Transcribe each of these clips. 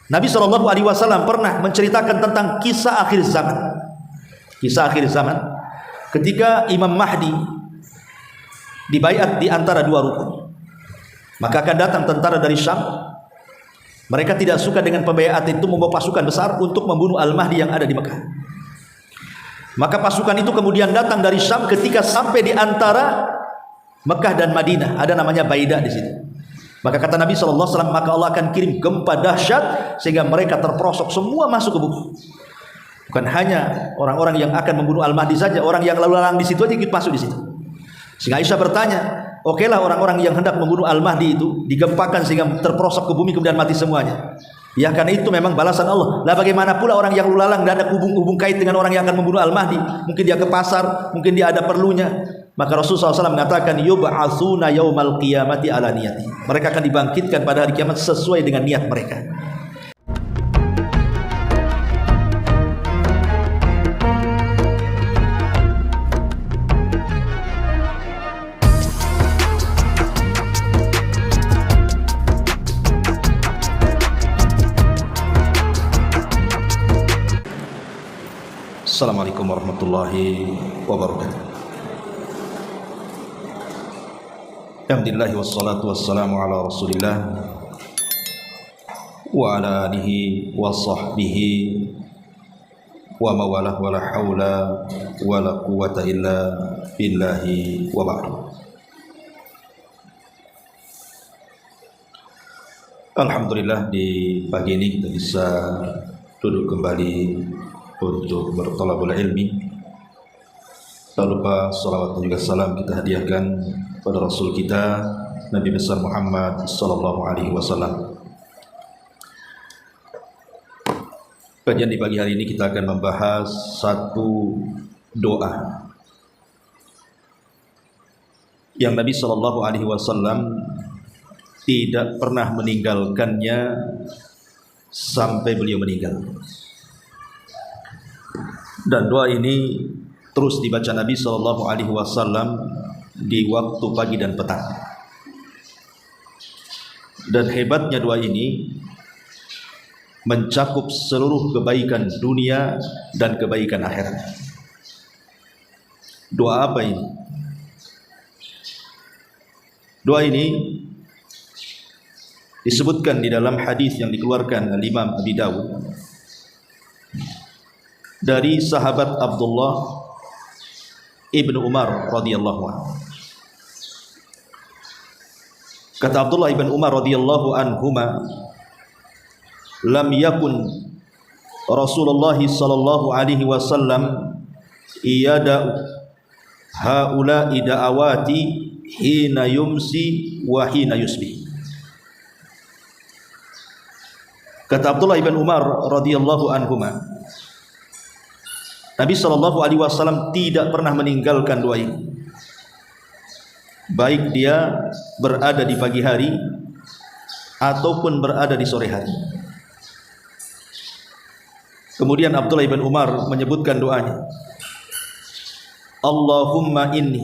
Nabi SAW pernah menceritakan tentang kisah akhir zaman. Kisah akhir zaman ketika Imam Mahdi dibaiat di antara dua rukun. Maka akan datang tentara dari Syam. Mereka tidak suka dengan pembaiat itu, membawa pasukan besar untuk membunuh Al-Mahdi yang ada di Mekah. Maka pasukan itu kemudian datang dari Syam. Ketika sampai di antara Mekah dan Madinah, ada namanya Baidah di situ. Maka kata Nabi SAW, maka Allah akan kirim gempa dahsyat sehingga mereka terperosok semua masuk ke bumi. Bukan hanya orang-orang yang akan membunuh Al-Mahdi saja, orang yang lalu lalang di situ aja ikut masuk di situ. Sehingga Aisyah bertanya, okelah orang-orang yang hendak membunuh Al-Mahdi itu digempakan sehingga terperosok ke bumi kemudian mati semuanya. Ya, karena itu memang balasan Allah. Lah bagaimana pula orang yang lalu lalang dan ada hubung kait dengan orang yang akan membunuh Al-Mahdi? Mungkin dia ke pasar, mungkin dia ada perlunya. Maka Rasulullah SAW mengatakan, yub'atsuna yaumal qiyamati ala niyati. Mereka akan dibangkitkan pada hari kiamat sesuai dengan niat mereka. Assalamualaikum warahmatullahi wabarakatuh. Alhamdulillah wassalatu wassalamu ala Rasulillah wa ala alihi wa sahbihi wa mawalah wa la hawla wa la quwwata illa billahi wa ba'du. Alhamdulillah, di pagi ini kita bisa duduk kembali untuk bertolabul ilmi. Tak lupa salawat dan juga salam kita hadiahkan pada Rasul kita Nabi besar Muhammad sallallahu alaihi wasallam. Kajian di pagi hari ini kita akan membahas satu doa yang Nabi sallallahu alaihi wasallam tidak pernah meninggalkannya sampai beliau meninggal. Dan doa ini terus dibaca Nabi sallallahu alaihi wasallam di waktu pagi dan petang. Dan hebatnya doa ini mencakup seluruh kebaikan dunia dan kebaikan akhirat. Doa apa ini? Doa ini disebutkan di dalam hadis yang dikeluarkan oleh Imam Abi Dawud dari sahabat Abdullah ibnu Umar radhiyallahu anhu. Kata Abdullah ibn Umar radhiyallahu anhuma, lam yakun Rasulullah sallallahu alaihi wasallam iyada haula'i da'awati hina yumsi wa hina yusbih. Kata Abdullah ibn Umar radhiyallahu anhuma, Nabi sallallahu alaihi wasallam tidak pernah meninggalkan doa ini, baik dia berada di pagi hari ataupun berada di sore hari. Kemudian Abdullah ibn Umar menyebutkan doanya, Allahumma inni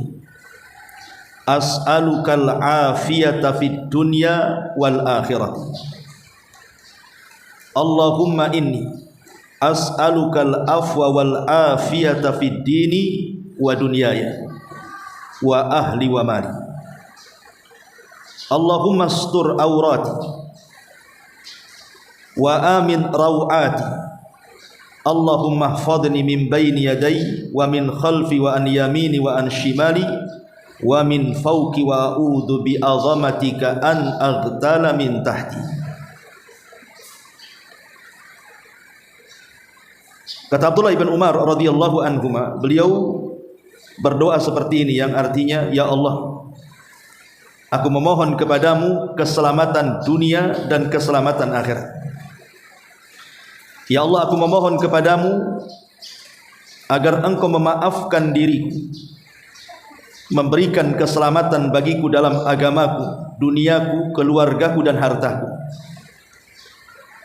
as'alukal afiyata fid dunya wal akhirati. Allahumma inni as'alukal afwa wal afiyata fid dini wa dunyaya wa ahli wa mali. Allahumma astur awrati wa amin rawati. Allahumma hfadni min bayni yaday wa min khalfi wa an yamini wa an shimali wa min fawqi wa a'udhu bi azamatika an aghtala min tahti. Kata Abdullah ibn Umar radhiyallahu anhuma, beliau berdoa seperti ini yang artinya, ya Allah, aku memohon kepadamu keselamatan dunia dan keselamatan akhirat. Ya Allah, aku memohon kepadamu agar engkau memaafkan diriku, memberikan keselamatan bagiku dalam agamaku, duniaku, keluargaku dan hartaku.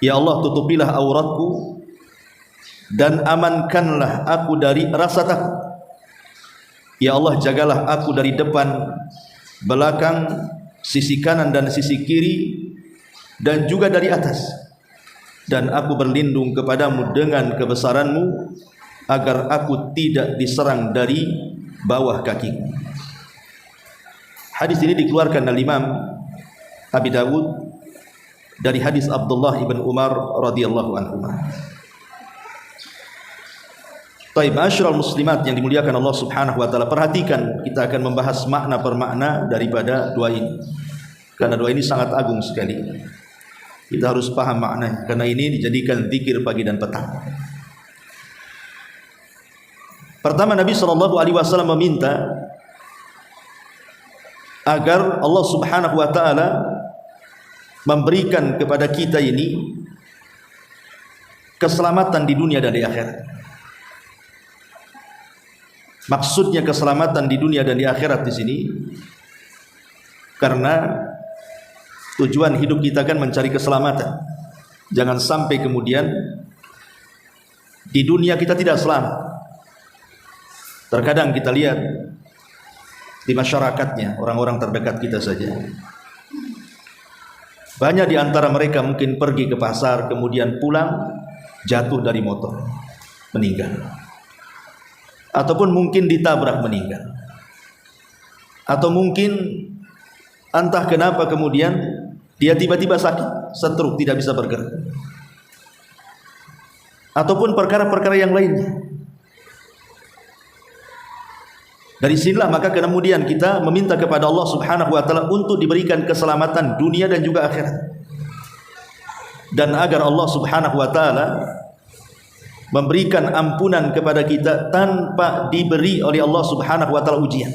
Ya Allah, tutupilah auratku dan amankanlah aku dari rasa takut. Ya Allah, jagalah aku dari depan, belakang, sisi kanan dan sisi kiri, dan juga dari atas. dan aku berlindung kepadamu dengan kebesaranmu agar aku tidak diserang dari bawah kakiku. Hadis ini dikeluarkan oleh Imam Abi Dawud dari hadis Abdullah ibn Umar radhiyallahu anhu. Taib, ma'asyiral muslimat yang dimuliakan Allah Subhanahu wa taala, perhatikan, kita akan membahas makna per makna daripada doa ini. Karena doa ini sangat agung sekali. Kita harus paham maknanya, karena ini dijadikan zikir pagi dan petang. Pertama, Nabi SAW meminta agar Allah Subhanahu wa taala memberikan kepada kita ini keselamatan di dunia dan di akhirat. Maksudnya keselamatan di dunia dan di akhirat di sini karena tujuan hidup kita kan mencari keselamatan. Jangan sampai kemudian di dunia kita tidak selamat. Terkadang kita lihat di masyarakatnya, orang-orang terdekat kita saja, banyak di antara mereka mungkin pergi ke pasar, kemudian pulang jatuh dari motor, meninggal. Ataupun mungkin ditabrak meninggal. Atau mungkin entah kenapa kemudian dia tiba-tiba sakit, stroke, tidak bisa bergerak. Ataupun perkara-perkara yang lainnya. Dari sinilah maka kemudian kita meminta kepada Allah Subhanahu wa taala untuk diberikan keselamatan dunia dan juga akhirat. Dan agar Allah Subhanahu wa taala memberikan ampunan kepada kita tanpa diberi oleh Allah Subhanahu wa taala ujian.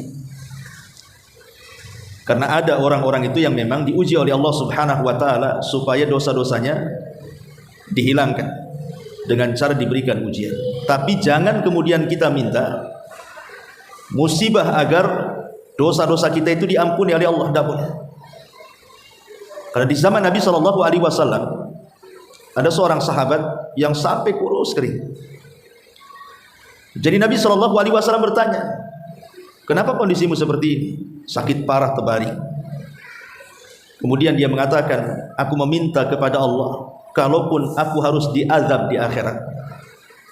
Karena ada orang-orang itu yang memang diuji oleh Allah Subhanahu wa taala supaya dosa-dosanya dihilangkan dengan cara diberikan ujian. Tapi jangan kemudian kita minta musibah agar dosa-dosa kita itu diampuni oleh Allah, tidak boleh. Karena di zaman Nabi SAW ada seorang sahabat yang sampai kurus kering. Jadi Nabi SAW bertanya, kenapa kondisimu seperti ini? Sakit parah terbaring. Kemudian dia mengatakan, aku meminta kepada Allah, kalaupun aku harus diazab di akhirat,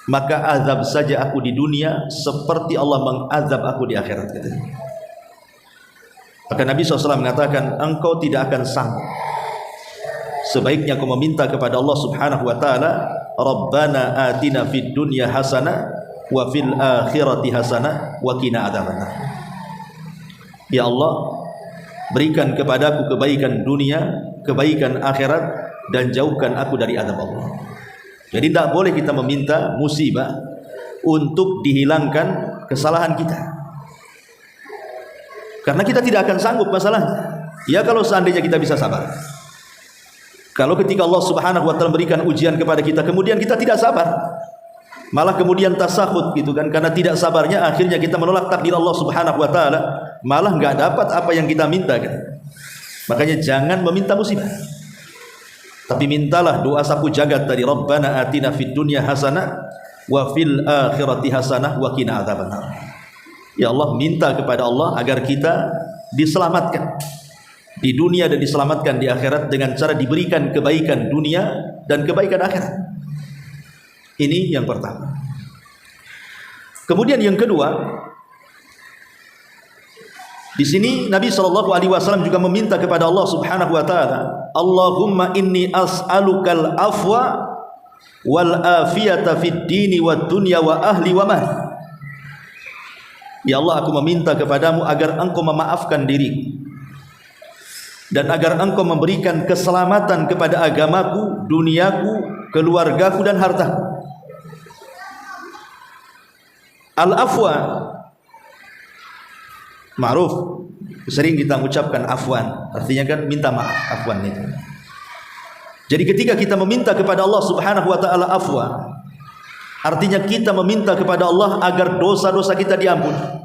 maka azab saja aku di dunia seperti Allah mengazab aku di akhirat. Maka Nabi SAW mengatakan, engkau tidak akan sanggup. Sebaiknya kau meminta kepada Allah Subhanahu wa taala, Rabbana atina fid dunya hasanah wa fil akhirati hasanah wa qina adzabannar. Ya Allah, berikan kepadaku kebaikan dunia, kebaikan akhirat, dan jauhkan aku dari azab Allah. Jadi tidak boleh kita meminta musibah untuk dihilangkan kesalahan kita. Karena kita tidak akan sanggup masalahnya. Ya kalau seandainya kita bisa sabar. Kalau ketika Allah Subhanahu wa taala memberikan ujian kepada kita, kemudian kita tidak sabar, malah kemudian tasakhut gitu kan, karena tidak sabarnya akhirnya kita menolak takdir Allah Subhanahu wa taala, malah enggak dapat apa yang kita minta kan. Makanya jangan meminta musibah. Tapi mintalah doa sapu jagat tadi, Rabbana atina fid dunya hasanah wa fil akhirati hasanah wa qina adzabannar. Ya Allah, minta kepada Allah agar kita diselamatkan di dunia dan diselamatkan di akhirat dengan cara diberikan kebaikan dunia dan kebaikan akhirat. Ini yang pertama. Kemudian yang kedua, di sini Nabi SAW juga meminta kepada Allah Subhanahu wa taala, Allahumma inni as'alukal afwa wal afiyata fid dini wad dunya wa ahli wa mali. Ya Allah, aku meminta kepadamu agar engkau memaafkan diriku dan agar engkau memberikan keselamatan kepada agamaku, duniaku, keluargaku dan hartaku. Al-afwa ma'ruf, sering kita mengucapkan afwan, artinya kan minta maaf, afwan itu. Jadi ketika kita meminta kepada Allah Subhanahu wa taala afwa, artinya kita meminta kepada Allah agar dosa-dosa kita diampuni.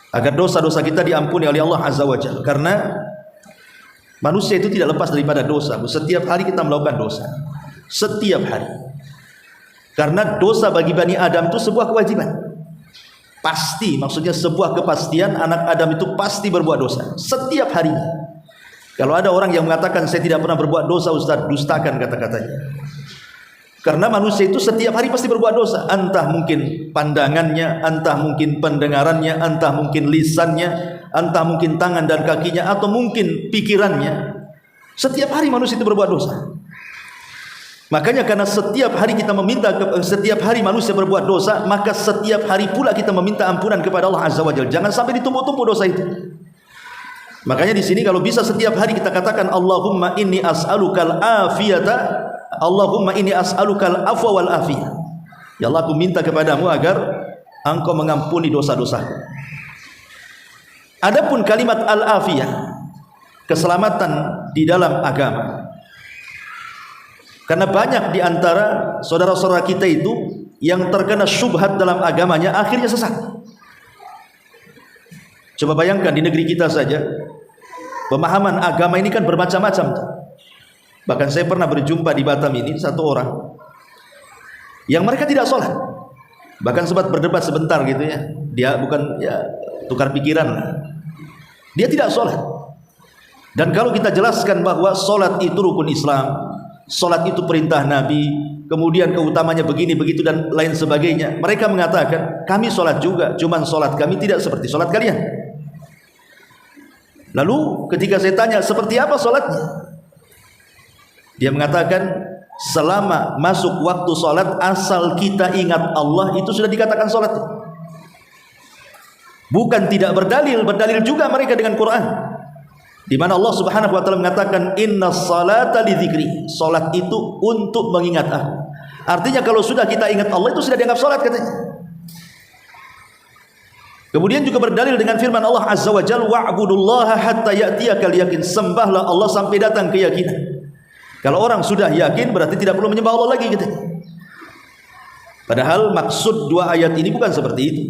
Agar dosa-dosa kita diampuni oleh Allah Azza wa Jalla. Karena manusia itu tidak lepas daripada dosa. Setiap hari kita melakukan dosa. Setiap hari. Karena dosa bagi Bani Adam itu sebuah kewajiban. Pasti, maksudnya sebuah kepastian anak Adam itu pasti berbuat dosa setiap harinya. Kalau ada orang yang mengatakan saya tidak pernah berbuat dosa, Ustaz, dustakan kata-katanya. Karena manusia itu setiap hari pasti berbuat dosa. Entah mungkin pandangannya, entah mungkin pendengarannya, entah mungkin lisannya, entah mungkin tangan dan kakinya, atau mungkin pikirannya. Setiap hari manusia itu berbuat dosa. Makanya karena setiap hari kita meminta, setiap hari manusia berbuat dosa, maka setiap hari pula kita meminta ampunan kepada Allah Azza wa Jalla. Jangan sampai ditumpuk-tumpuk dosa itu. Makanya di sini kalau bisa setiap hari kita katakan Allahumma inni as'alukal afiyata, Allahumma inni as'alukal afwa wal afiyah. Ya Allah, aku minta kepadamu agar Engkau mengampuni dosa-dosaku. Adapun kalimat al-afiyah, keselamatan di dalam agama. Karena banyak di antara saudara-saudara kita itu yang terkena syubhat dalam agamanya, akhirnya sesat. Coba bayangkan di negeri kita saja, pemahaman agama ini kan bermacam-macam. Bahkan saya pernah berjumpa di Batam ini satu orang yang mereka tidak sholat, bahkan sempat berdebat sebentar gitu ya. Dia bukan ya tukar pikiran lah. Dia tidak sholat. Dan kalau kita jelaskan bahwa sholat itu rukun Islam, sholat itu perintah Nabi, kemudian keutamanya begini begitu dan lain sebagainya, mereka mengatakan kami sholat juga, cuman sholat kami tidak seperti sholat kalian. Lalu ketika saya tanya seperti apa sholatnya, dia mengatakan selama masuk waktu sholat, asal kita ingat Allah, itu sudah dikatakan sholat. Bukan tidak berdalil, berdalil juga mereka dengan Quran, di mana Allah Subhanahu wa taala mengatakan innas salata li dzikri, salat itu untuk mengingat aku. Artinya kalau sudah kita ingat Allah, itu sudah dianggap salat katanya. Kemudian juga berdalil dengan firman Allah Azza wa Jalla wa'budullaha hatta ya'tiyakal yaqin, sembahlah Allah sampai datang keyakinan. Kalau orang sudah yakin berarti tidak perlu menyembah Allah lagi katanya. Padahal maksud dua ayat ini bukan seperti itu.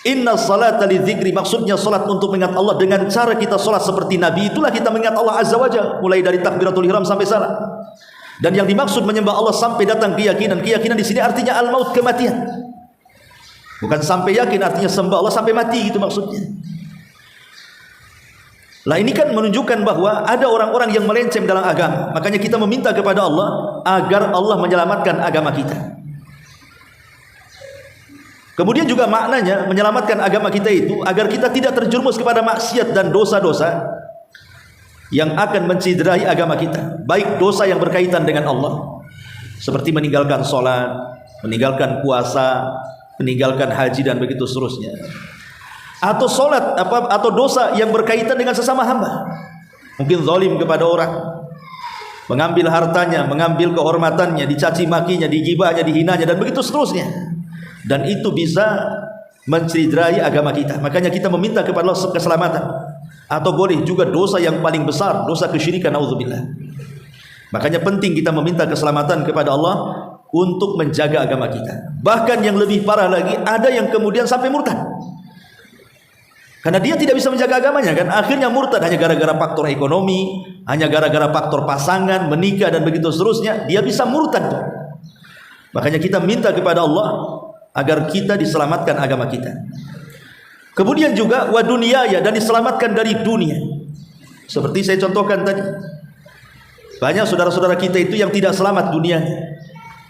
Inna salata li dzikri, maksudnya salat untuk mengingat Allah. Dengan cara kita salat seperti Nabi, itulah kita mengingat Allah Azza wa Jalla, mulai dari takbiratul ihram sampai salam. Dan yang dimaksud menyembah Allah sampai datang keyakinan, keyakinan di sini artinya al-maut, kematian. Bukan sampai yakin artinya sembah Allah sampai mati, gitu maksudnya. Lah ini kan menunjukkan bahwa ada orang-orang yang melenceng dalam agama. Makanya kita meminta kepada Allah agar Allah menyelamatkan agama kita. Kemudian juga maknanya menyelamatkan agama kita itu agar kita tidak terjerumus kepada maksiat dan dosa-dosa yang akan menciderai agama kita. Baik dosa yang berkaitan dengan Allah, seperti meninggalkan sholat, meninggalkan puasa, meninggalkan haji dan begitu seterusnya. Atau sholat atau dosa yang berkaitan dengan sesama hamba, mungkin zalim kepada orang, mengambil hartanya, mengambil kehormatannya, dicaci makinya, digibahnya, dihinanya dan begitu seterusnya. Dan itu bisa menciderai agama kita. Makanya kita meminta kepada Allah keselamatan. Atau boleh juga dosa yang paling besar, dosa kesyirikan, naudzubillah. Makanya penting kita meminta keselamatan kepada Allah untuk menjaga agama kita. Bahkan yang lebih parah lagi, ada yang kemudian sampai murtad. Karena dia tidak bisa menjaga agamanya kan, akhirnya murtad hanya gara-gara faktor ekonomi, hanya gara-gara faktor pasangan, menikah dan begitu seterusnya, dia bisa murtad. Makanya kita minta kepada Allah agar kita diselamatkan agama kita. Kemudian juga wa dunyaya, dan diselamatkan dari dunia. Seperti saya contohkan tadi, banyak saudara-saudara kita itu yang tidak selamat dunianya.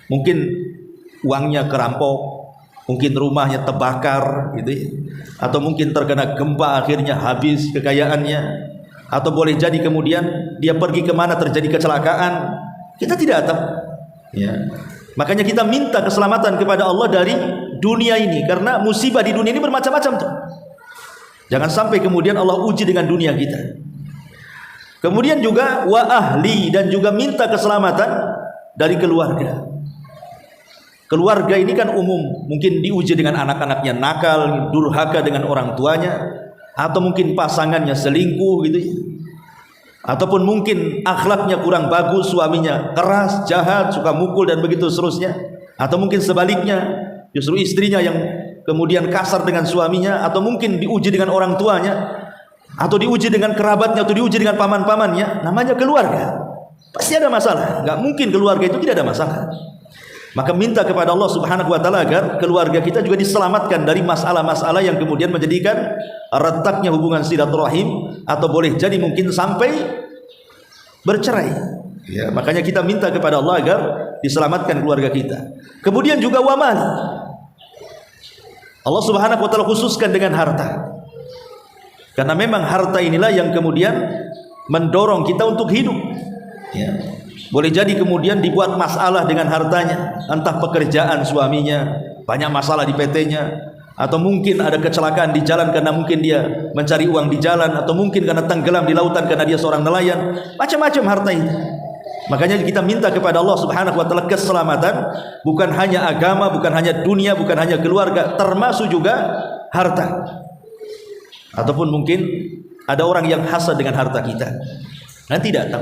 Mungkin uangnya kerampok, mungkin rumahnya terbakar gitu ya. Atau mungkin terkena gempa akhirnya habis kekayaannya, atau boleh jadi kemudian dia pergi kemana terjadi kecelakaan, kita tidak tahu ya. Makanya kita minta keselamatan kepada Allah dari dunia ini, karena musibah di dunia ini bermacam-macam tuh. Jangan sampai kemudian Allah uji dengan dunia kita. Kemudian juga wa ahli, dan juga minta keselamatan dari keluarga. Keluarga ini kan umum, mungkin diuji dengan anak-anaknya nakal, durhaka dengan orang tuanya, atau mungkin pasangannya selingkuh gitu ya. Ataupun mungkin akhlaknya kurang bagus, suaminya keras, jahat, suka mukul dan begitu seterusnya. Atau mungkin sebaliknya, justru istrinya yang kemudian kasar dengan suaminya, atau mungkin diuji dengan orang tuanya, atau diuji dengan kerabatnya, atau diuji dengan paman-pamannya. Namanya keluarga, pasti ada masalah. Gak mungkin keluarga itu tidak ada masalah. Maka minta kepada Allah Subhanahu wa taala agar keluarga kita juga diselamatkan dari masalah-masalah yang kemudian menjadikan retaknya hubungan silaturahim atau boleh jadi mungkin sampai bercerai. Ya, makanya kita minta kepada Allah agar diselamatkan keluarga kita. Kemudian juga wamal. Allah Subhanahu wa taala khususkan dengan harta. Karena memang harta inilah yang kemudian mendorong kita untuk hidup. Ya. Boleh jadi kemudian dibuat masalah dengan hartanya, entah pekerjaan suaminya, banyak masalah di PT-nya, atau mungkin ada kecelakaan di jalan karena mungkin dia mencari uang di jalan, atau mungkin karena tenggelam di lautan karena dia seorang nelayan, macam-macam harta itu. Makanya kita minta kepada Allah Subhanahu wa taala keselamatan, bukan hanya agama, bukan hanya dunia, bukan hanya keluarga, termasuk juga harta. Ataupun mungkin ada orang yang hasad dengan harta kita. Nanti datang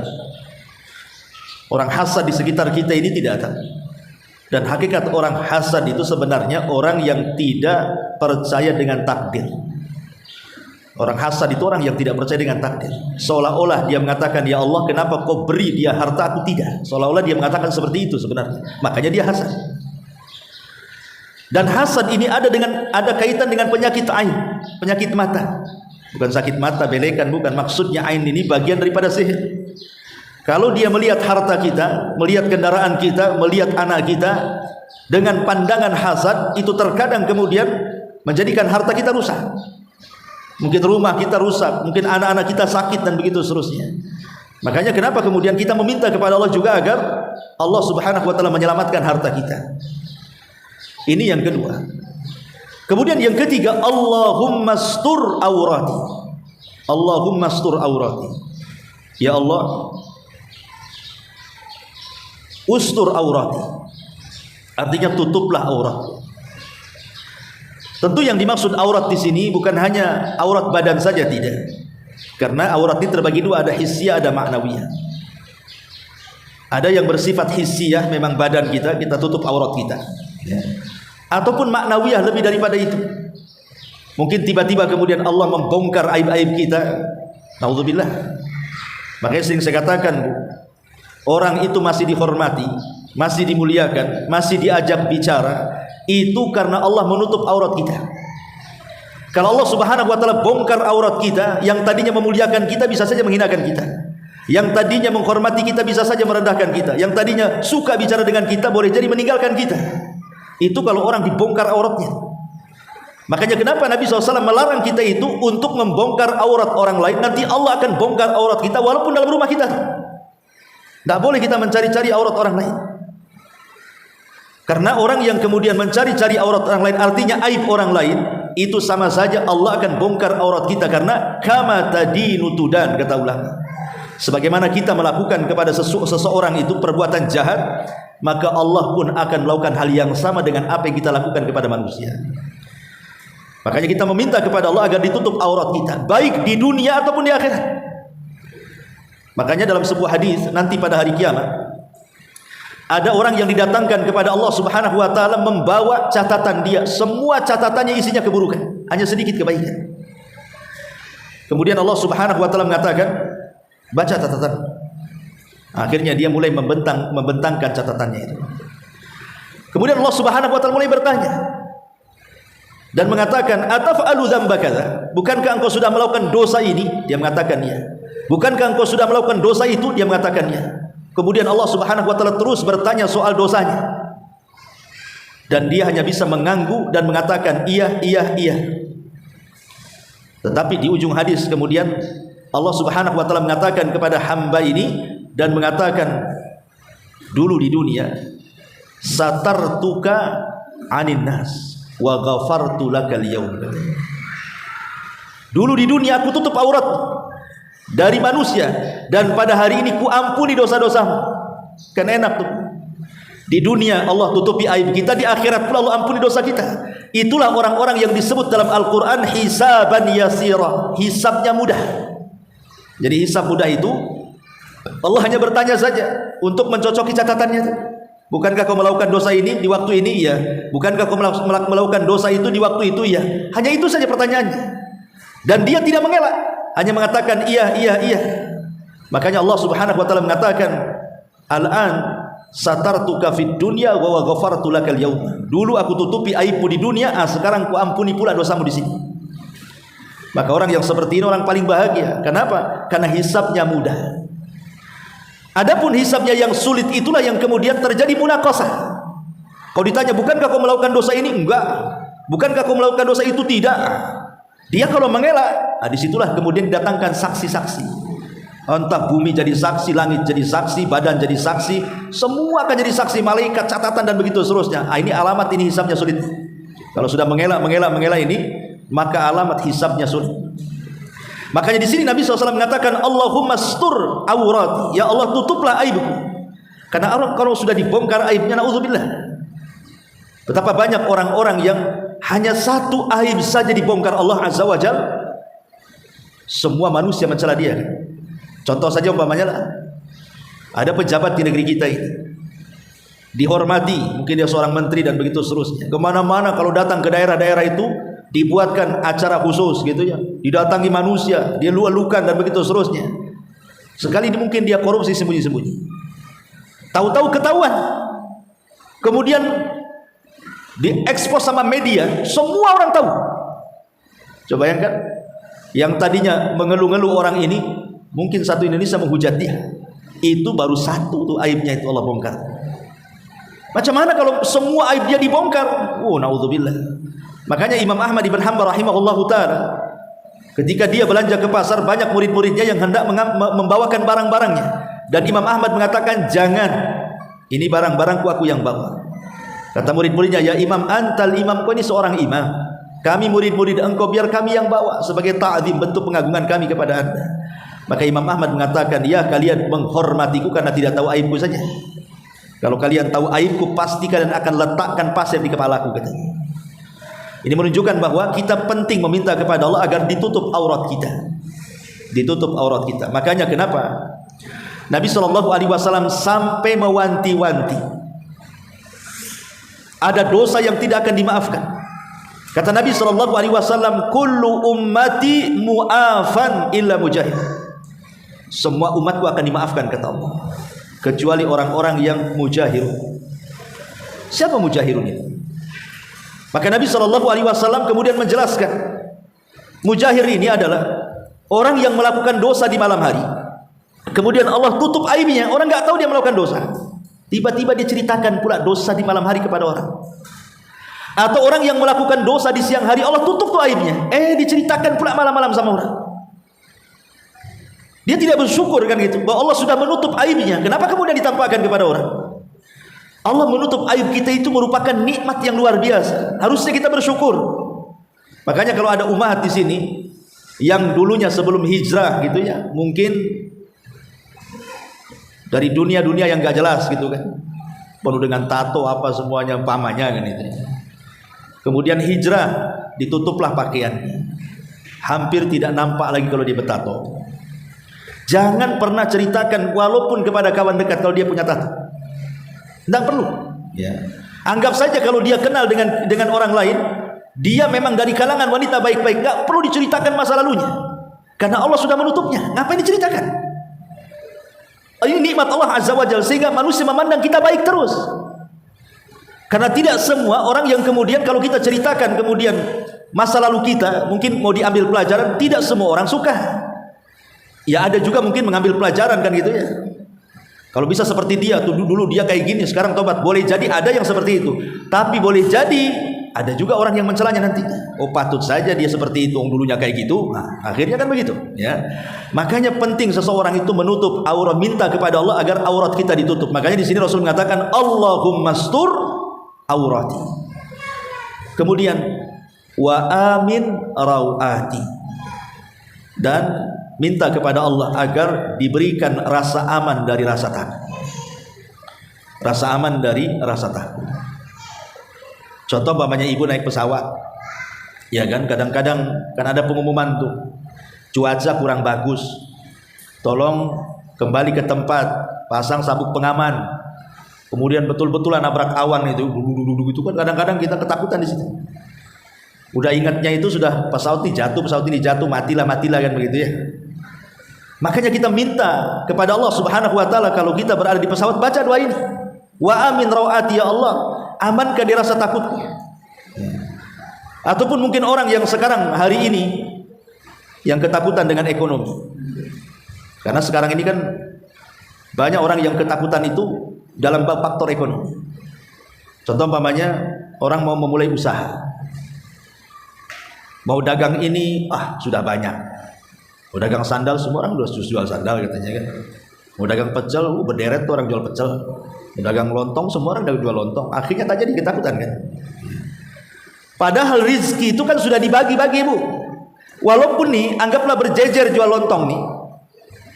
orang hasad di sekitar kita ini tidak datang. Dan hakikat orang hasad itu sebenarnya orang yang tidak percaya dengan takdir. Orang hasad itu orang yang tidak percaya dengan takdir. Seolah-olah dia mengatakan, ya Allah, kenapa kau beri dia harta, aku tidak. Seolah-olah dia mengatakan seperti itu sebenarnya. Makanya dia hasad. Dan hasad ini ada kaitan dengan penyakit ain, penyakit mata. Bukan sakit mata, belekan, bukan. Maksudnya ain ini bagian daripada sihir. Kalau dia melihat harta kita, melihat kendaraan kita, melihat anak kita dengan pandangan hasad, itu terkadang kemudian menjadikan harta kita rusak. Mungkin rumah kita rusak, mungkin anak-anak kita sakit dan begitu seterusnya. Makanya kenapa kemudian kita meminta kepada Allah juga agar Allah Subhanahu wa taala menyelamatkan harta kita. Ini yang kedua. Kemudian yang ketiga, Allahumma astur aurati. Allahumma astur aurati. Ya Allah, ustur aurati, artinya tutuplah aurat. Tentu yang dimaksud aurat di sini bukan hanya aurat badan saja, tidak. Karena aurat ini terbagi dua, ada hissiyah, ada ma'nawiyah. Ada yang bersifat hissiyah, memang badan kita tutup aurat kita. Ya. Ataupun ma'nawiyah, lebih daripada itu. Mungkin tiba-tiba kemudian Allah membongkar aib-aib kita. Naudzubillah. Makanya sering saya katakan, Bu, orang itu masih dihormati, masih dimuliakan, masih diajak bicara, itu karena Allah menutup aurat kita. Kalau Allah Subhanahu wa taala bongkar aurat kita, yang tadinya memuliakan kita bisa saja menghinakan kita. Yang tadinya menghormati kita bisa saja merendahkan kita. Yang tadinya suka bicara dengan kita boleh jadi meninggalkan kita. Itu kalau orang dibongkar auratnya. Makanya kenapa Nabi SAW melarang kita itu untuk membongkar aurat orang lain. Nanti Allah akan bongkar aurat kita walaupun dalam rumah kita. Tidak boleh kita mencari-cari aurat orang lain. Karena orang yang kemudian mencari-cari aurat orang lain, artinya aib orang lain, itu sama saja Allah akan bongkar aurat kita. Karena kama tadinu tudan, kata ulama. Sebagaimana kita melakukan kepada seseorang itu perbuatan jahat, maka Allah pun akan melakukan hal yang sama dengan apa yang kita lakukan kepada manusia. Makanya kita meminta kepada Allah agar ditutup aurat kita, baik di dunia ataupun di akhirat. Makanya dalam sebuah hadis, nanti pada hari kiamat ada orang yang didatangkan kepada Allah Subhanahu wa taala membawa catatan dia, semua catatannya isinya keburukan, hanya sedikit kebaikan. Kemudian Allah Subhanahu wa taala mengatakan, baca catatan. Akhirnya dia mulai membentangkan catatannya itu. Kemudian Allah Subhanahu wa taala mulai bertanya dan mengatakan, ataf'alu dzamba kadza? Bukankah engkau sudah melakukan dosa ini? Dia mengatakan ya. Bukankah engkau sudah melakukan dosa itu? Dia mengatakan ya. Kemudian Allah Subhanahu wa taala terus bertanya soal dosanya. Dan dia hanya bisa mengangguk dan mengatakan iya, iya, iya. Tetapi di ujung hadis kemudian Allah Subhanahu wa taala mengatakan kepada hamba ini dan mengatakan, dulu di dunia satartuka 'anin nas wa ghafartu lakal yaum. Dulu di dunia aku tutup aurat dari manusia, dan pada hari ini ku ampuni dosa-dosamu. Kan enak tuh. Di dunia Allah tutupi aib kita, di akhirat pula Allah ampuni dosa kita. Itulah orang-orang yang disebut dalam Al-Quran hisaban yasira, hisabnya mudah. Jadi hisab mudah itu Allah hanya bertanya saja untuk mencocoki catatannya. Bukankah kau melakukan dosa ini di waktu ini? Iya. Bukankah kau melakukan dosa itu di waktu itu? Iya. Hanya itu saja pertanyaannya. Dan dia tidak mengelak, hanya mengatakan iya, iya, iya. Makanya Allah Subhanahu wa taala mengatakan, al-an satartuka fid dunya wa ghafartu lakal yaum. Dulu aku tutupi aibmu di dunia, sekarang ku ampuni pula dosamu di sini. Maka orang yang seperti ini orang paling bahagia. Kenapa? Karena hisabnya mudah. Adapun hisabnya yang sulit itulah yang kemudian terjadi munaqasah. Kau ditanya, bukankah kau melakukan dosa ini? Enggak. Bukankah kau melakukan dosa itu? Tidak. Dia kalau mengelak, disitulah kemudian didatangkan saksi-saksi. Entah bumi jadi saksi, langit jadi saksi, badan jadi saksi, semua akan jadi saksi, malaikat, catatan dan begitu seterusnya. Ini alamat ini hisabnya sulit. Kalau sudah mengelak ini, maka alamat hisabnya sulit. Makanya di sini Nabi SAW mengatakan, Allahumma stur awrati, ya Allah tutuplah aibku. Karena orang kalau sudah dibongkar aibnya, na'udzubillah. Betapa banyak orang-orang yang hanya satu aib saja dibongkar Allah Azza wa Jalla, semua manusia mencela dia. Contoh saja umpamanya lah, ada pejabat di negeri kita ini, dihormati, mungkin dia seorang menteri dan begitu seterusnya. Kemana-mana kalau datang ke daerah-daerah itu dibuatkan acara khusus gitu ya, didatangi manusia, dia lualukan dan begitu seterusnya. Sekali ini mungkin dia korupsi sembunyi-sembunyi, tahu-tahu ketahuan, kemudian diekspos sama media, semua orang tahu. Coba bayangkan, yang tadinya mengeluh-ngeluh orang ini, mungkin satu Indonesia menghujat dia. Itu baru satu tuh aibnya, itu Allah bongkar. Macam mana kalau semua aib dia dibongkar? Naudzubillah. Makanya Imam Ahmad ibn Hanbal rahimahullahu ta'ala, ketika dia belanja ke pasar, banyak murid-muridnya yang hendak membawakan barang-barangnya, dan Imam Ahmad mengatakan, jangan, ini barang-barangku, aku yang bawa. Kata murid-muridnya, ya Imam, antal imam, kau ini seorang imam, kami murid-murid engkau, biar kami yang bawa sebagai ta'zim, bentuk pengagungan kami kepada anda. Maka Imam Ahmad mengatakan, ya kalian menghormatiku karena tidak tahu aibku saja. Kalau kalian tahu aibku, pasti kalian akan letakkan pasir di kepalaku, katanya. Ini menunjukkan bahwa kita penting meminta kepada Allah agar ditutup aurat kita, ditutup aurat kita. Makanya kenapa Nabi SAW sampai mewanti-wanti, ada dosa yang tidak akan dimaafkan. Kata Nabi SAW, kullu ummati mu'afan illa mujahid. Semua umatku akan dimaafkan, kata Allah, kecuali orang-orang yang mujahirun. Siapa mujahirun ini? Maka Nabi SAW kemudian menjelaskan, mujahir ini adalah orang yang melakukan dosa di malam hari, kemudian Allah tutup aibnya, orang nggak tahu dia melakukan dosa, tiba-tiba dia ceritakan pula dosa di malam hari kepada orang. Atau orang yang melakukan dosa di siang hari, Allah tutup tuh aibnya, diceritakan pula malam-malam sama orang. Dia tidak bersyukur kan gitu, bahwa Allah sudah menutup aibnya. Kenapa kemudian ditampakkan kepada orang? Allah menutup aib kita itu merupakan nikmat yang luar biasa. Harusnya kita bersyukur. Makanya kalau ada umat di sini yang dulunya sebelum hijrah gitu ya, mungkin dari dunia-dunia yang gak jelas gitu kan, penuh dengan tato apa semuanya pamannya kan itu. Kemudian hijrah, ditutuplah pakaiannya, hampir tidak nampak lagi kalau dia bertato. Jangan pernah ceritakan walaupun kepada kawan dekat kalau dia punya tato. Tidak perlu. Ya. Anggap saja kalau dia kenal dengan orang lain, dia memang dari kalangan wanita baik-baik, nggak perlu diceritakan masa lalunya, karena Allah sudah menutupnya. Ngapain diceritakan? Ini nikmat Allah Azza wa Jalla, sehingga manusia memandang kita baik terus. Karena tidak semua orang yang kemudian kalau kita ceritakan kemudian masa lalu kita, mungkin mau diambil pelajaran, tidak semua orang suka. Ya ada juga mungkin mengambil pelajaran kan gitu ya. Kalau bisa seperti dia tuh, dulu dia kayak gini, sekarang tobat. Boleh jadi ada yang seperti itu, tapi boleh jadi ada juga orang yang mencelanya nanti. Oh patut saja dia seperti itu, dulunya kayak gitu. Nah, akhirnya kan begitu ya. Makanya penting seseorang itu menutup aurat, minta kepada Allah agar aurat kita ditutup. Makanya di sini Rasul mengatakan, Allahumma stur aurati. Kemudian wa amin rawati, dan minta kepada Allah agar diberikan rasa aman dari rasa takut. Rasa aman dari rasa takut. Contoh umpamanya ibu naik pesawat, ya kan, kadang-kadang kan ada pengumuman tuh, cuaca kurang bagus, tolong kembali ke tempat, pasang sabuk pengaman. Kemudian betul-betulan nabrak awan itu, gitu kan, kadang-kadang kita ketakutan di situ. Udah ingatnya itu sudah pesawat ini jatuh, matilah kan begitu ya. Makanya kita minta kepada Allah Subhanahu wa taala kalau kita berada di pesawat, baca doa ini. Wa amin rawati, ya Allah, amankan dia rasa takutku. Ataupun mungkin orang yang sekarang hari ini yang ketakutan dengan ekonomi. Karena sekarang ini kan banyak orang yang ketakutan itu dalam faktor ekonomi. Contoh umpamanya orang mau memulai usaha, mau dagang ini, sudah banyak. Mau dagang sandal, semua orang sudah jual sandal katanya kan. Mau dagang pecel, berderet tuh orang jual pecel. Mau dagang lontong, semua orang jual lontong. Akhirnya tak jadi ketakutan kan. Padahal rizki itu kan sudah dibagi-bagi, Bu. Walaupun nih, anggaplah berjejer jual lontong nih.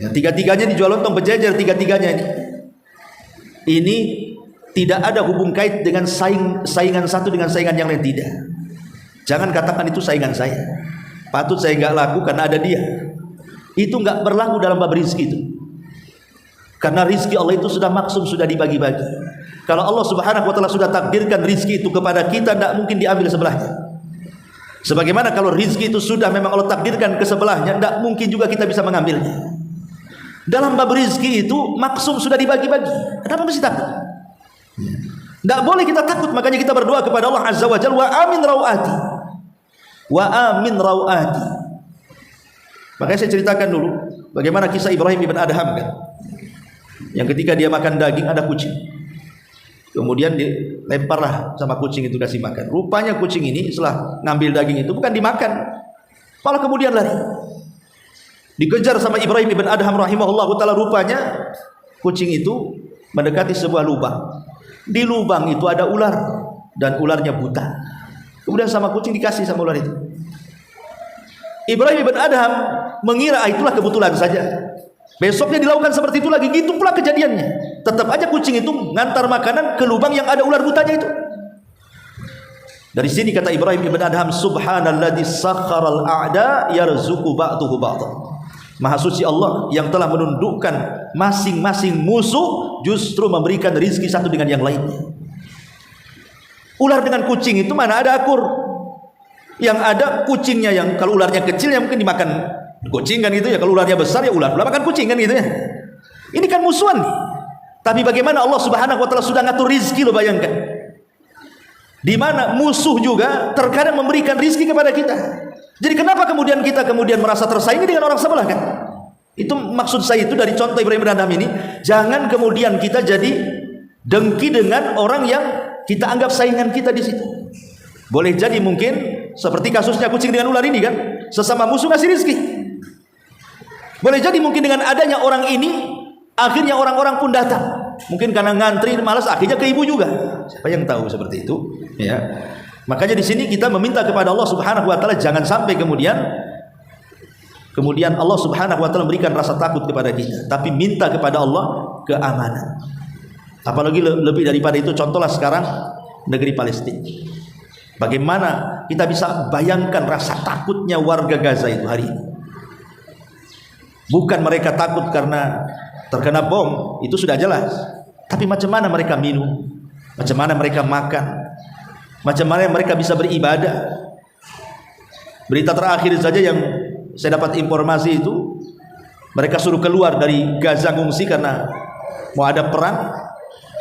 Ya, tiga-tiganya dijual lontong berjejer, tiga-tiganya ini. Ini tidak ada hubung kait dengan saingan satu dengan saingan yang lain, tidak. Jangan katakan itu saingan saya. Patut saya nggak laku karena ada dia. Itu nggak berlaku dalam bab rizki itu. Karena rizki Allah itu sudah maksum, sudah dibagi-bagi. Kalau Allah Subhanahu wa taala sudah takdirkan rizki itu kepada kita, tidak mungkin diambil sebelahnya. Sebagaimana kalau rizki itu sudah memang Allah takdirkan ke sebelahnya, tidak mungkin juga kita bisa mengambilnya. Dalam bab rizki itu maksum sudah dibagi-bagi. Kenapa mesti takut? Tidak boleh kita takut. Makanya kita berdoa kepada Allah Azza wa Jalla, wa amin rawati, wa amin rawati. Makanya saya ceritakan dulu bagaimana kisah Ibrahim ibn Adham kan, yang ketika dia makan daging ada kucing. Kemudian dilemparlah sama kucing itu, kasih makan. Rupanya kucing ini setelah ngambil daging itu bukan dimakan, malah kemudian lari. Dikejar sama Ibrahim ibn Adham rahimahullah ta'ala. Rupanya kucing itu mendekati sebuah lubang. Di lubang itu ada ular, dan ularnya buta. Kemudian sama kucing dikasih sama ular itu. Ibrahim ibn Adham mengira itulah kebetulan saja. Besoknya dilakukan seperti itu lagi, gitu pula kejadiannya. Tetap aja kucing itu ngantar makanan ke lubang yang ada ular butanya itu. Dari sini kata Ibrahim ibn Adham, subhanalladzi sakharal a'da yarzuqu ba'dahu ba'dha. Maha suci Allah yang telah menundukkan masing-masing musuh justru memberikan rizki satu dengan yang lainnya. Ular dengan kucing itu mana ada akur. Yang ada kucingnya, yang kalau ularnya kecil ya mungkin dimakan kucing kan gitu ya, kalau ularnya besar ya ular makan kucing kan gitu ya. Ini kan musuhan nih. Tapi bagaimana Allah Subhanahu wa taala sudah ngatur rizki, lo bayangkan. Di mana musuh juga terkadang memberikan rizki kepada kita. Jadi kenapa kemudian kita merasa tersaingi dengan orang sebelah kan? Itu maksud saya itu dari contoh Ibrahim bin Adham ini. Jangan kemudian kita jadi dengki dengan orang yang kita anggap saingan kita di situ. Boleh jadi mungkin seperti kasusnya kucing dengan ular ini kan, sesama musuh ngasih rizki. Boleh jadi mungkin dengan adanya orang ini, akhirnya orang-orang pun datang. Mungkin karena ngantri malas, akhirnya ke ibu juga. Siapa yang tahu seperti itu? Ya. Makanya di sini kita meminta kepada Allah Subhanahu wa taala jangan sampai kemudian Allah Subhanahu wa taala memberikan rasa takut kepada kita, tapi minta kepada Allah keamanan. Apalagi lebih daripada itu, contohlah sekarang negeri Palestina. Bagaimana kita bisa bayangkan rasa takutnya warga Gaza itu hari ini. Bukan mereka takut karena terkena bom, itu sudah jelas. Tapi macam mana mereka minum, macam mana mereka makan, macam mana mereka bisa beribadah. Berita terakhir saja yang saya dapat informasi itu, mereka suruh keluar dari Gaza ngungsi karena mau ada perang.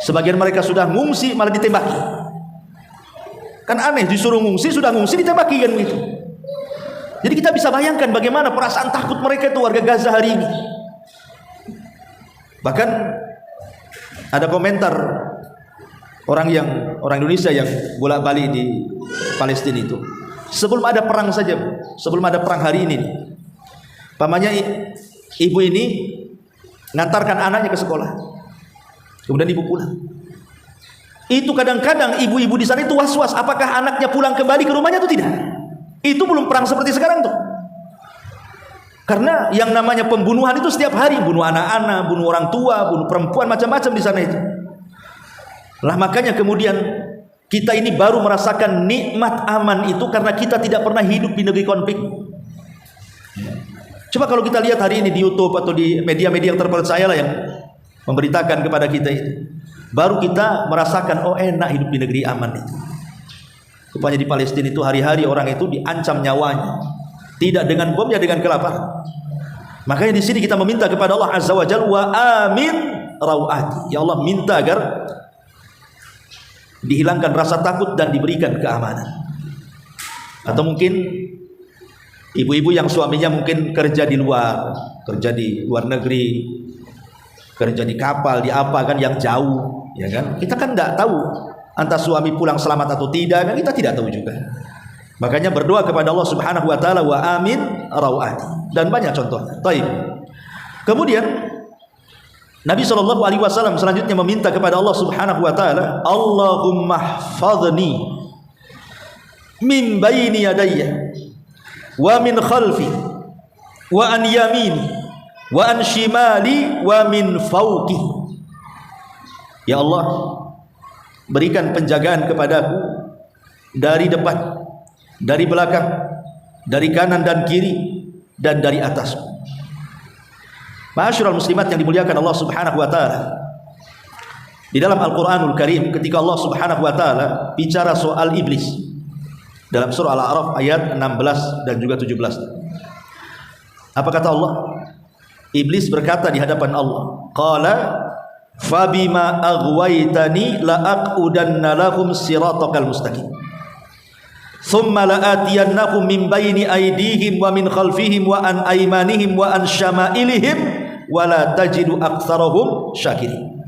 Sebagian mereka sudah ngungsi malah ditembaki. Kan aneh, disuruh ngungsi, sudah ngungsi ditembaki kan begitu. Jadi kita bisa bayangkan bagaimana perasaan takut mereka itu warga Gaza hari ini. Bahkan ada komentar orang Indonesia yang bolak-balik di Palestina itu. Sebelum ada perang saja, sebelum ada perang hari ini, pamannya ibu ini ngantarkan anaknya ke sekolah, kemudian ibu pulang. Itu kadang-kadang ibu-ibu di sana itu was-was, apakah anaknya pulang kembali ke rumahnya atau tidak. Itu belum perang seperti sekarang tuh. Karena yang namanya pembunuhan itu setiap hari, bunuh anak-anak, bunuh orang tua, bunuh perempuan, macam-macam di sana itu. Lah makanya kemudian kita ini baru merasakan nikmat aman itu karena kita tidak pernah hidup di negeri konflik. Coba kalau kita lihat hari ini di YouTube atau di media-media yang terpercaya lah yang memberitakan kepada kita itu, baru kita merasakan oh enak hidup di negeri aman itu. Rupanya di Palestina itu hari-hari orang itu diancam nyawanya, tidak dengan bom ya dengan kelaparan. Makanya di sini kita meminta kepada Allah Azza wa Jalla, wa amin rawati. Ya Allah, minta agar dihilangkan rasa takut dan diberikan keamanan. Atau mungkin ibu-ibu yang suaminya mungkin kerja di luar negeri, kerja di kapal, di apa kan yang jauh, ya kan? Kita kan tidak tahu antara suami pulang selamat atau tidak, kan kita tidak tahu juga. Makanya berdoa kepada Allah Subhanahu wa taala, wa amin rawati, dan banyak contohnya. Baik. Kemudian Nabi SAW selanjutnya meminta kepada Allah Subhanahu wa taala, Allahumma hfadhni min baini yadayya wa min khalfi wa an yamini wa an shimali wa min fawqi. Ya Allah, berikan penjagaan kepadaku dari depan, dari belakang, dari kanan dan kiri, dan dari atas. Ma'asyiral muslimat yang dimuliakan Allah Subhanahu wa taala, di dalam Al-Qur'anul Karim ketika Allah Subhanahu wa taala bicara soal iblis dalam surah Al-A'raf ayat 16 dan juga 17. Apa kata Allah? Iblis berkata di hadapan Allah, qala fabima aghwaytani la'aqudanna lahum siratakal mustaqim thumma la'atiyannahum min baini aydihim wa min khalfihim wa an aymanihim wa an syama'ilihim wa la tajidu aktsarahum syakirin.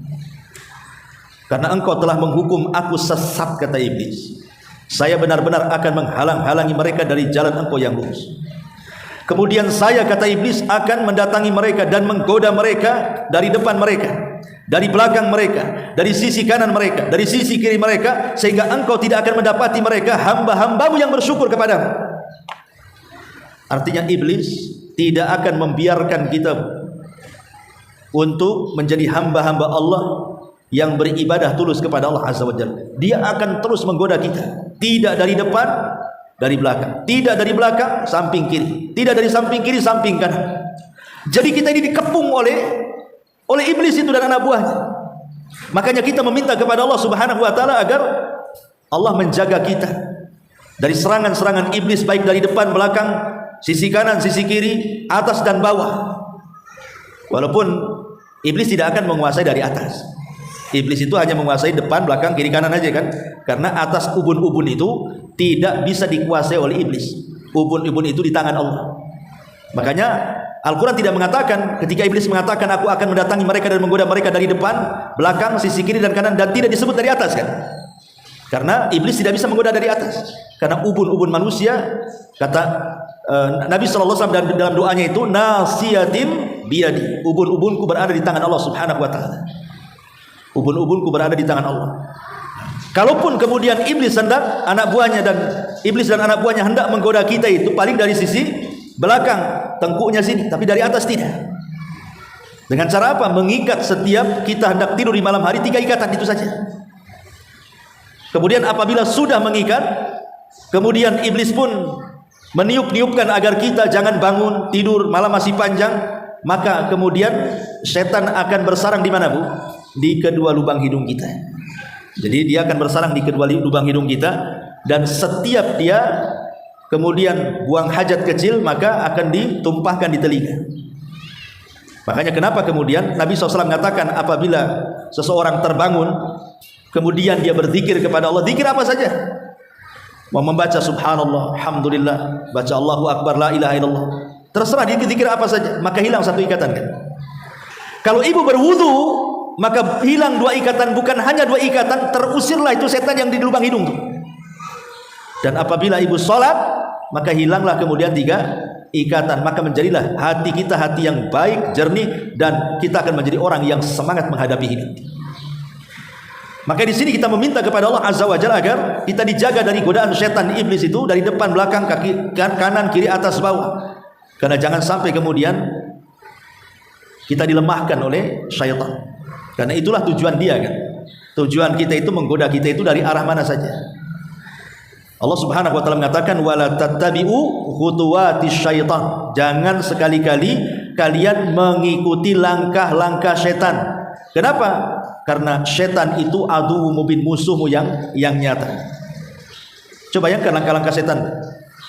Karena engkau telah menghukum aku sesat, kata iblis, saya benar-benar akan menghalang-halangi mereka dari jalan engkau yang lurus. Kemudian saya, kata iblis, akan mendatangi mereka dan menggoda mereka dari depan mereka, dari belakang mereka, dari sisi kanan mereka, dari sisi kiri mereka, sehingga engkau tidak akan mendapati mereka hamba-hambamu yang bersyukur kepadamu. Artinya iblis tidak akan membiarkan kita untuk menjadi hamba-hamba Allah yang beribadah tulus kepada Allah Azza wa Jalla. Dia akan terus menggoda kita, tidak dari depan, dari belakang, tidak dari belakang samping kiri, tidak dari samping kiri samping kanan. Jadi kita ini dikepung oleh iblis itu dan anak buahnya. Makanya kita meminta kepada Allah Subhanahu wa taala agar Allah menjaga kita dari serangan-serangan iblis, baik dari depan, belakang, sisi kanan, sisi kiri, atas dan bawah. Walaupun iblis tidak akan menguasai dari atas. Iblis itu hanya menguasai depan, belakang, kiri, kanan aja kan. Karena atas ubun-ubun itu tidak bisa dikuasai oleh iblis. Ubun-ubun itu di tangan Allah. Makanya Al-Quran tidak mengatakan, ketika iblis mengatakan aku akan mendatangi mereka dan menggoda mereka dari depan, belakang, sisi kiri dan kanan, dan tidak disebut dari atas kan. Karena iblis tidak bisa menggoda dari atas. Karena ubun-ubun manusia, kata Nabi SAW dalam doanya itu, nasiyatim biyadi, ubun-ubunku berada di tangan Allah Subhanahu wa ta'ala. Ubun-ubunku berada di tangan Allah. Kalaupun kemudian iblis hendak anak buahnya dan anak buahnya hendak menggoda kita, itu paling dari sisi belakang, tengkuknya sini, tapi dari atas tidak. Dengan cara apa? Mengikat setiap kita hendak tidur di malam hari, 3 ikatan itu saja. Kemudian apabila sudah mengikat, kemudian iblis pun meniup-niupkan agar kita jangan bangun tidur, malam masih panjang, maka kemudian setan akan bersarang di mana, Bu? Di kedua lubang hidung kita. Jadi dia akan bersarang di kedua lubang hidung kita, dan setiap dia kemudian buang hajat kecil, maka akan ditumpahkan di telinga. Makanya kenapa kemudian Nabi SAW mengatakan apabila seseorang terbangun, kemudian dia berzikir kepada Allah, zikir apa saja, mau membaca subhanallah, alhamdulillah, baca Allahu Akbar, la ilaha illallah, terserah dia zikir apa saja, maka hilang 1 ikatan kan. Kalau ibu berwudu, maka hilang 2 ikatan, bukan hanya 2 ikatan, terusirlah itu setan yang di lubang hidung tuh. Dan apabila ibu sholat, maka hilanglah kemudian 3 ikatan, maka menjadilah hati kita hati yang baik, jernih, dan kita akan menjadi orang yang semangat menghadapi hidup. Maka di sini kita meminta kepada Allah Azza wa Jalla agar kita dijaga dari godaan setan iblis itu, dari depan, belakang, kaki kanan, kiri, atas, bawah. Karena jangan sampai kemudian kita dilemahkan oleh syaitan. Karena itulah tujuan dia kan. Tujuan kita itu menggoda kita itu dari arah mana saja. Allah Subhanahu wa taala mengatakan wala tattabi'u khutuwatis syaitan. Jangan sekali-kali kalian mengikuti langkah-langkah setan. Kenapa? Karena setan itu adu mubin, musuhmu yang nyata. Coba bayangkan langkah-langkah setan.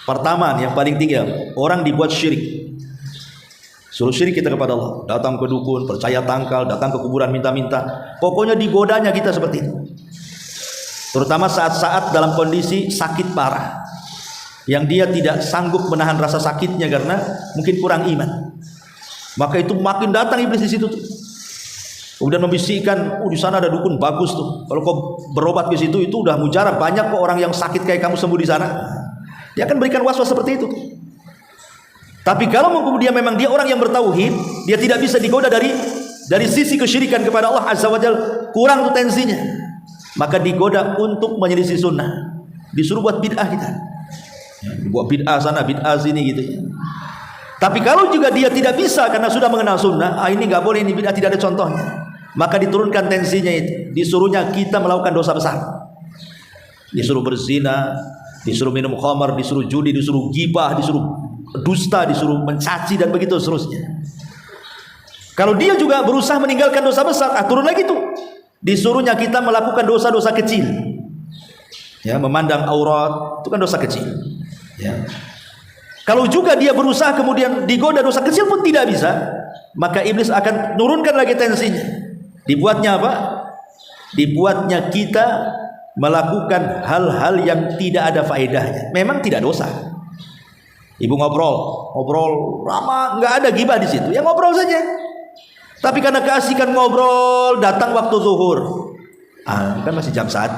Pertama, yang paling tinggi, orang dibuat syirik. Suruh syirik kita kepada Allah, datang ke dukun, percaya tangkal, datang ke kuburan minta-minta. Pokoknya digodanya kita seperti itu. terutama saat-saat dalam kondisi sakit parah, yang dia tidak sanggup menahan rasa sakitnya karena mungkin kurang iman. Maka itu makin datang iblis di situ tuh. Kemudian membisikkan, di sana ada dukun bagus tuh. Kalau kau berobat ke situ itu udah mujarab, banyak kok orang yang sakit kayak kamu sembuh di sana. Dia akan berikan waswas seperti itu. Tapi kalau kemudian memang dia orang yang bertauhid, dia tidak bisa digoda dari sisi kesyirikan kepada Allah Azza wa Jalla, kurang tuh tensinya. Maka digoda untuk menyelisih sunnah, disuruh buat bid'ah kita. Buat bid'ah sana, bid'ah sini gitu ya. Tapi kalau juga dia tidak bisa karena sudah mengenal sunnah, ini nggak boleh, ini bid'ah, tidak ada contohnya, maka diturunkan tensinya itu. Disuruhnya kita melakukan dosa besar. Disuruh berzina, disuruh minum khamar, disuruh judi, disuruh gibah, disuruh dusta, disuruh mencaci dan begitu seterusnya. Kalau dia juga berusaha meninggalkan dosa besar, turun lagi tuh. Disuruhnya kita melakukan dosa-dosa kecil. Ya, memandang aurat itu kan dosa kecil. Ya. Kalau juga dia berusaha kemudian digoda dosa kecil pun tidak bisa, maka iblis akan turunkan lagi tensinya. Dibuatnya apa? Dibuatnya kita melakukan hal-hal yang tidak ada faedahnya. Memang tidak dosa. Ibu ngobrol lama, nggak ada gibah di situ, ya ngobrol saja. Tapi karena keasikan ngobrol, datang waktu zuhur, kan masih jam 1,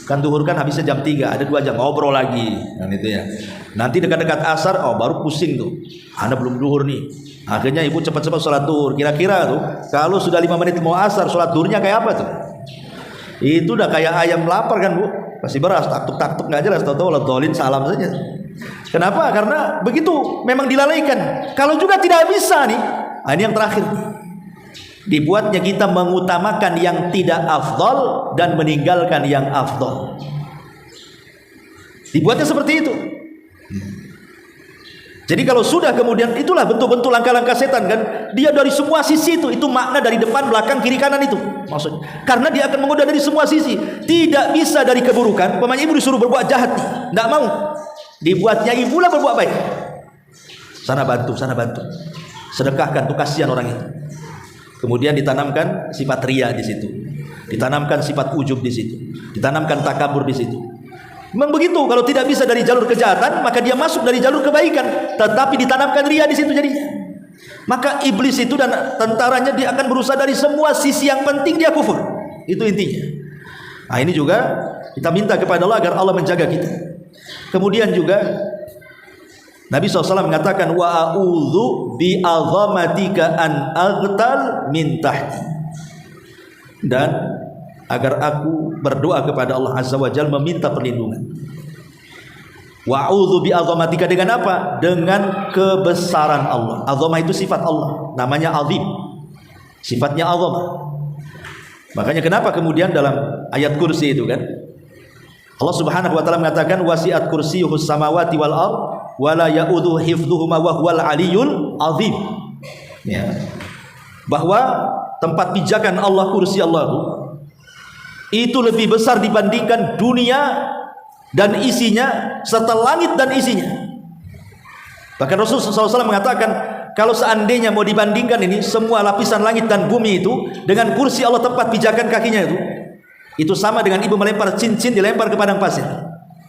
kan zuhur kan habisnya jam 3, ada 2 jam ngobrol lagi, kan itu ya. Nanti dekat-dekat asar, baru pusing tuh, Anda belum zuhur nih. Akhirnya ibu cepat-cepat sholat zuhur. Kira-kira tuh, kalau sudah 5 menit mau asar, sholat zuhurnya kayak apa tuh? Itu udah kayak ayam lapar kan bu, kasih beras, taktuk-taktuk nggak jelas, tahu-tahu dolin salam saja. Kenapa? Karena begitu memang dilalaikan. Kalau juga tidak bisa nih, ini yang terakhir, dibuatnya kita mengutamakan yang tidak afdol dan meninggalkan yang afdol. Dibuatnya seperti itu. Jadi kalau sudah kemudian, itulah bentuk-bentuk langkah-langkah setan kan. Dia dari semua sisi itu makna dari depan, belakang, kiri, kanan itu maksudnya. Karena dia akan menggoda dari semua sisi. Tidak bisa dari keburukan. Pemain ibu disuruh berbuat jahat nih, tidak mau. Dibuatnya ibulah berbuat baik. Sana bantu, sedekahkan tuh, kasihan orang itu. Kemudian ditanamkan sifat ria di situ, ditanamkan sifat ujub di situ, ditanamkan takabur di situ. Memang begitu. Kalau tidak bisa dari jalur kejahatan, maka dia masuk dari jalur kebaikan, tetapi ditanamkan ria di situ jadinya. Maka iblis itu dan tentaranya dia akan berusaha dari semua sisi, yang penting dia kufur. Itu intinya. Nah, ini juga kita minta kepada Allah agar Allah menjaga kita. Kemudian juga Nabi SAW mengatakan, wa a'udzu bi azamatika an aghtal min tahti, dan agar aku berdoa kepada Allah Azza wa Jalla meminta perlindungan. Wa a'udzu bi azamatika, dengan apa? Dengan kebesaran Allah. Azamah itu sifat Allah, namanya azim, sifatnya azamah. Makanya kenapa kemudian dalam ayat kursi itu kan, Allah Subhanahu wa taala mengatakan, wasi'at kursiyyuhus samawati wal ardh wa la ya'udhu hifdhuhuma wa huwal aliyyul azim. Ya. Bahwa tempat pijakan Allah, kursi Allah itu lebih besar dibandingkan dunia dan isinya serta langit dan isinya. Bahkan Rasulullah SAW mengatakan, kalau seandainya mau dibandingkan ini semua lapisan langit dan bumi itu dengan kursi Allah, tempat pijakan kakinya itu sama dengan ibu melempar cincin dilempar ke padang pasir.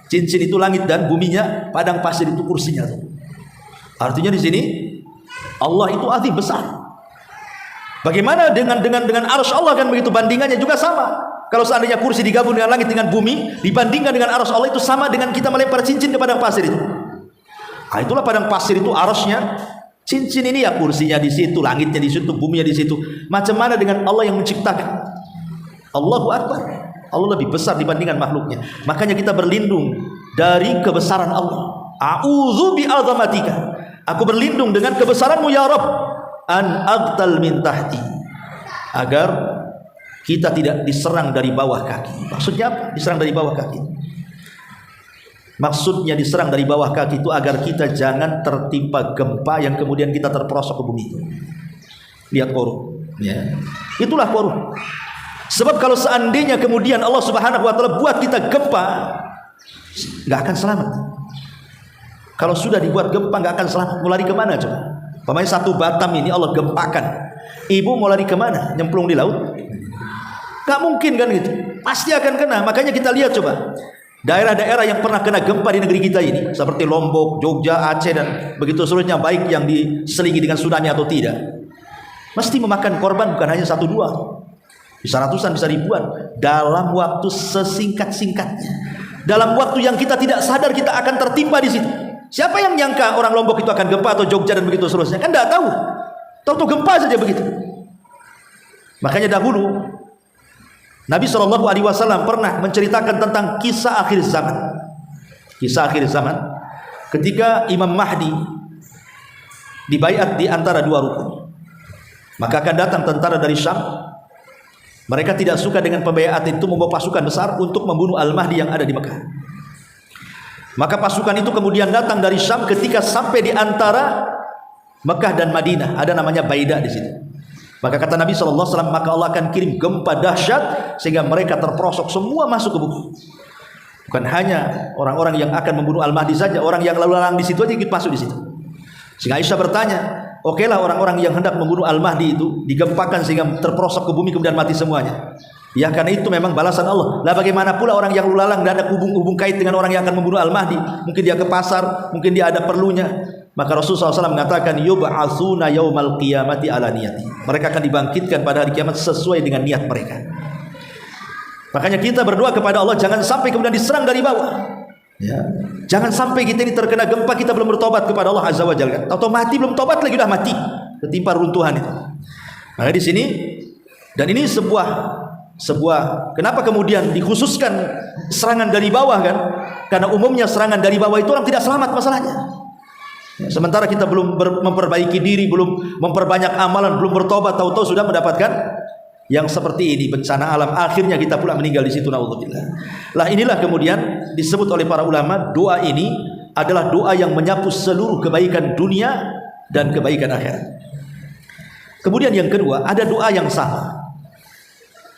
Cincin itu langit dan buminya, padang pasir itu kursinya tuh. Artinya di sini Allah itu azim, besar. Bagaimana dengan arsy Allah kan begitu, bandingannya juga sama. Kalau seandainya kursi digabung dengan langit dengan bumi, dibandingkan dengan arsy Allah, itu sama dengan kita melempar cincin ke padang pasir itu. Nah, itulah padang pasir itu arsy-nya, cincin ini ya kursinya di situ, langitnya di situ, buminya di situ. Macam mana dengan Allah yang menciptakan? Allahu Akbar. Allah lebih besar dibandingkan makhluknya. Makanya kita berlindung dari kebesaran Allah. A'udzu bi azamatika, aku berlindung dengan kebesaranmu ya Rabb, an aghtal min tahti, agar kita tidak diserang dari bawah kaki. Maksudnya apa? Diserang dari bawah kaki. Maksudnya diserang dari bawah kaki itu agar kita jangan tertimpa gempa yang kemudian kita terperosok ke bumi. Lihat korup, ya. Itulah korup. Sebab kalau seandainya kemudian Allah Subhanahu wa taala buat kita gempa, nggak akan selamat. Kalau sudah dibuat gempa nggak akan selamat. Mau lari kemana coba? Pemain satu Batam ini Allah gempakan. Ibu mau lari kemana? Nyemplung di laut? Nggak mungkin kan gitu. Pasti akan kena. Makanya kita lihat coba. Daerah-daerah yang pernah kena gempa di negeri kita ini, seperti Lombok, Jogja, Aceh, dan begitu seterusnya, baik yang diselingi dengan tsunami atau tidak, mesti memakan korban bukan hanya 1 2, bisa ratusan, bisa ribuan, dalam waktu sesingkat-singkatnya. Dalam waktu yang kita tidak sadar kita akan tertimpa di situ. Siapa yang nyangka orang Lombok itu akan gempa atau Jogja dan begitu seterusnya? Kan tidak tahu. Tahu gempa saja begitu. Makanya dahulu Nabi SAW pernah menceritakan tentang kisah akhir zaman. Kisah akhir zaman ketika Imam Mahdi dibaiat di antara 2 rukun. Maka akan datang tentara dari Syam. Mereka tidak suka dengan pembaiat itu, membawa pasukan besar untuk membunuh Al-Mahdi yang ada di Mekah. Maka pasukan itu kemudian datang dari Syam. Ketika sampai di antara Mekah dan Madinah, ada namanya Baidah di situ. Maka kata Nabi SAW, maka Allah akan kirim gempa dahsyat sehingga mereka terperosok semua masuk ke bumi. Bukan hanya orang-orang yang akan membunuh Al-Mahdi saja, orang yang lalu lalang di situ aja ikut masuk di situ. Sehingga Aisyah bertanya, okelah orang-orang yang hendak membunuh Al-Mahdi itu digempakan sehingga terperosok ke bumi kemudian mati semuanya. Ya karena itu memang balasan Allah. Lah bagaimana pula orang yang lalu lalang dan ada hubung kait dengan orang yang akan membunuh Al-Mahdi? Mungkin dia ke pasar, mungkin dia ada perlunya. Maka Rasulullah SAW mengatakan yub'atsuna yaumal qiyamati ala niyati. Mereka akan dibangkitkan pada hari kiamat sesuai dengan niat mereka. Makanya kita berdoa kepada Allah jangan sampai kemudian diserang dari bawah. Ya. Jangan sampai kita ini terkena gempa kita belum bertobat kepada Allah Azza wa Jalla. Atau mati belum tobat lagi sudah mati. Ketimpa runtuhan itu. Maka di sini dan ini sebuah kenapa kemudian dikhususkan serangan dari bawah kan? Karena umumnya serangan dari bawah itu orang tidak selamat masalahnya. Ya, sementara kita belum memperbaiki diri, belum memperbanyak amalan, belum bertobat, tahu-tahu sudah mendapatkan yang seperti ini, bencana alam. Akhirnya kita pula meninggal di situ, naudzubillah. Lah inilah kemudian disebut oleh para ulama, doa ini adalah doa yang menyapu seluruh kebaikan dunia dan kebaikan akhirat. Kemudian yang kedua, ada doa yang sama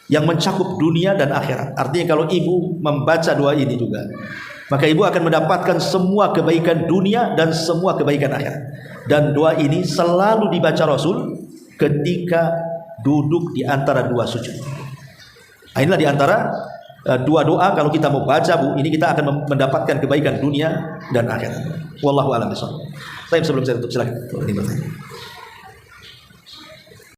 yang mencakup dunia dan akhirat. Artinya kalau ibu membaca doa ini juga, maka ibu akan mendapatkan semua kebaikan dunia dan semua kebaikan akhirat. Dan doa ini selalu dibaca Rasul ketika duduk di antara 2 sujud. Inilah di antara 2 doa kalau kita mau baca Bu, ini kita akan mendapatkan kebaikan dunia dan akhirat. Wallahu a'lam bishawab. Baik, sebelum saya tutup silakan.